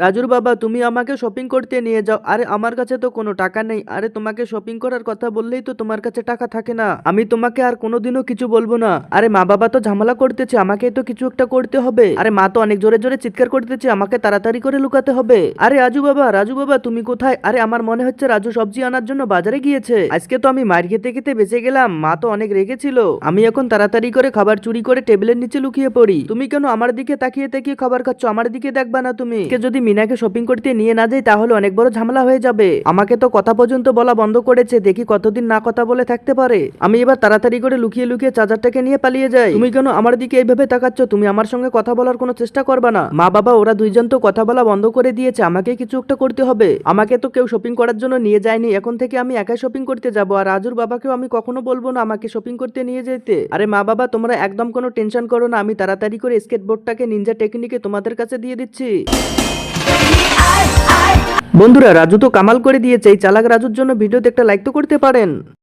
রাজুর বাবা, তুমি আমাকে শপিং করতে নিয়ে যাও। আরে আমার কাছে তো কোনো টাকা নেই। আরে তোমাকে শপিং করার কথা বললেই তো তোমার কাছে টাকা থাকে না। আমি তোমাকে আর কোনোদিনও কিছু বলবো না। আরে মা বাবা তো ঝামেলা করতেছে, আমাকে তো কিছু একটা করতে হবে। আরে মা তো অনেক জোরে জোরে চিৎকার করতেছে, আমাকে তাড়াতাড়ি করে লুকাতে হবে। আরে রাজু বাবা, রাজু বাবা তুমি কোথায়? আরে আমার মনে হচ্ছে রাজু সবজি আনার জন্য বাজারে গিয়েছে। আজকে তো আমি মার খেতে খেতে বেঁচে গেলাম, মা তো অনেক রেগেছিল। আমি এখন তাড়াতাড়ি করে খাবার চুরি করে টেবিলের নিচে লুকিয়ে পড়ি। তুমি কেন আমার দিকে তাকিয়ে তাকিয়ে খাবার খাচ্ছ? আমার দিকে দেখবা না তুমি? যদি মিনাকে শপিং করতে নিয়ে না যাই তাহলে অনেক বড় ঝামেলা হয়ে যাবে। আমাকে তো কথা পর্যন্ত বলা বন্ধ করেছে, দেখি কতদিন না কথা বলে থাকতে পারে। আমি এবার তাড়াতাড়ি করে লুকিয়ে লুকিয়ে চার্জারটাকে নিয়ে পালিয়ে যাই। তুমি কেন আমার দিকে এইভাবে তাকাচ্ছ? তুমি আমার সঙ্গে কথা বলার কোনো চেষ্টা করবা না? মা বাবা ওরা দুইজন তো কথা বলা বন্ধ করে দিয়েছে, আমাকে কিছু একটা করতে হবে। আমাকে তো কেউ শপিং করার জন্য নিয়ে যায়নি, এখন থেকে আমি একাই শপিং করতে যাব। আর রাজুর বাবাকেও আমি কখনো বলবো না আমাকে শপিং করতে নিয়ে যেতে। আরে মা বাবা তোমরা একদম কোনো টেনশন করো না, আমি তাড়াতাড়ি করে স্কেটবোর্ডটাকে নিনজা টেকনিকে তোমাদের কাছে দিয়ে দিচ্ছি। বন্ধুরা, রাজু তো কামাল করে দিয়েছে। এই চালাক রাজুর জন্য ভিডিওতে একটা লাইক তো করতে পারেন।